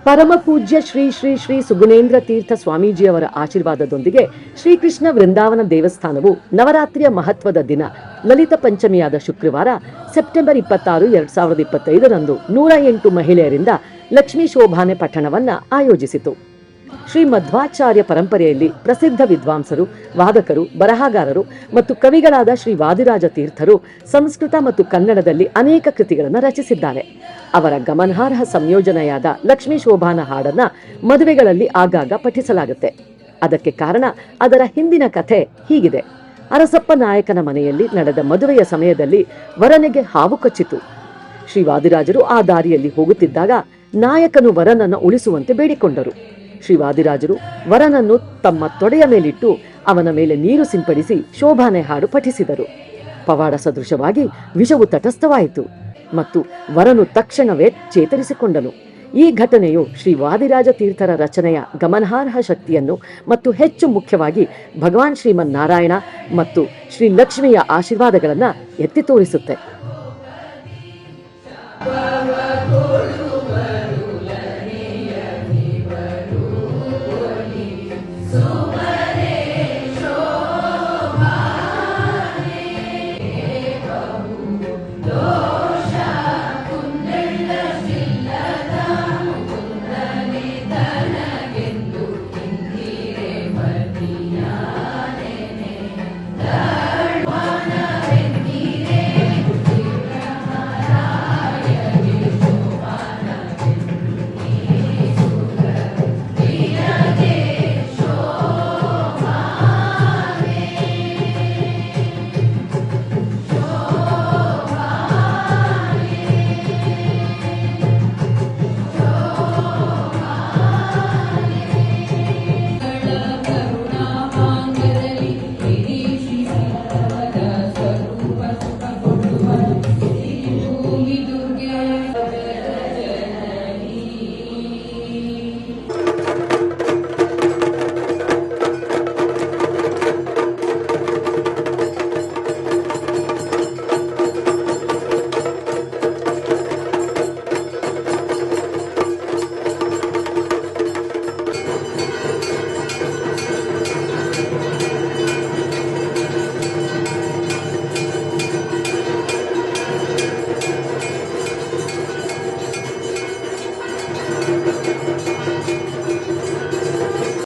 ಪರಮ ಪೂಜ್ಯ ಶ್ರೀ ಶ್ರೀ ಶ್ರೀ ಸುಗುಣೇಂದ್ರ ತೀರ್ಥ ಸ್ವಾಮೀಜಿಯವರ ಆಶೀರ್ವಾದದೊಂದಿಗೆ ಶ್ರೀಕೃಷ್ಣ ವೃಂದಾವನ ದೇವಸ್ಥಾನವು ನವರಾತ್ರಿಯ ಮಹತ್ವದ ದಿನ ಲಲಿತ ಪಂಚಮಿಯಾದ ಶುಕ್ರವಾರ ಸೆಪ್ಟೆಂಬರ್ 26, 2025ರಂದು 108 ಮಹಿಳೆಯರಿಂದ ಲಕ್ಷ್ಮೀ ಶೋಭಾನೆ ಪಠಣವನ್ನ ಆಯೋಜಿಸಿತು. ಶ್ರೀ ಮಧ್ವಾಚಾರ್ಯ ಪರಂಪರೆಯಲ್ಲಿ ಪ್ರಸಿದ್ಧ ವಿದ್ವಾಂಸರು, ವಾದಕರು, ಬರಹಗಾರರು ಮತ್ತು ಕವಿಗಳಾದ ಶ್ರೀ ವಾದಿರಾಜ ತೀರ್ಥರು ಸಂಸ್ಕೃತ ಮತ್ತು ಕನ್ನಡದಲ್ಲಿ ಅನೇಕ ಕೃತಿಗಳನ್ನು ರಚಿಸಿದ್ದಾರೆ. ಅವರ ಗಮನಾರ್ಹ ಸಂಯೋಜನೆಯಾದ ಲಕ್ಷ್ಮೀ ಶೋಭಾನ ಹಾಡನ್ನ ಮದುವೆಗಳಲ್ಲಿ ಆಗಾಗ ಪಠಿಸಲಾಗುತ್ತೆ. ಅದಕ್ಕೆ ಕಾರಣ ಅದರ ಹಿಂದಿನ ಕಥೆ ಹೀಗಿದೆ. ಅರಸಪ್ಪ ನಾಯಕನ ಮನೆಯಲ್ಲಿ ನಡೆದ ಮದುವೆಯ ಸಮಯದಲ್ಲಿ ವರನಿಗೆ ಹಾವು ಕಚ್ಚಿತು. ಶ್ರೀ ವಾದಿರಾಜರು ಆ ದಾರಿಯಲ್ಲಿ ಹೋಗುತ್ತಿದ್ದಾಗ ನಾಯಕನು ವರನನ್ನು ಉಳಿಸುವಂತೆ ಬೇಡಿಕೊಂಡರು. ಶ್ರೀ ವಾದಿರಾಜರು ವರನನ್ನು ತಮ್ಮ ತೊಡೆಯ ಮೇಲಿಟ್ಟು ಅವನ ಮೇಲೆ ನೀರು ಸಿಂಪಡಿಸಿ ಶೋಭಾನೆ ಹಾಡು ಪಠಿಸಿದರು. ಪವಾಡ ಸದೃಶವಾಗಿ ವಿಷವು ತಟಸ್ಥವಾಯಿತು ಮತ್ತು ವರನು ತಕ್ಷಣವೇ ಚೇತರಿಸಿಕೊಂಡನು. ಈ ಘಟನೆಯು ಶ್ರೀ ವಾದಿರಾಜ ತೀರ್ಥರ ರಚನೆಯ ಗಮನಾರ್ಹ ಶಕ್ತಿಯನ್ನು ಮತ್ತು ಹೆಚ್ಚು ಮುಖ್ಯವಾಗಿ ಭಗವಾನ್ ಶ್ರೀಮನ್ ನಾರಾಯಣ ಮತ್ತು ಶ್ರೀ ಲಕ್ಷ್ಮಿಯ ಆಶೀರ್ವಾದಗಳನ್ನು ಎತ್ತಿ ತೋರಿಸುತ್ತೆ.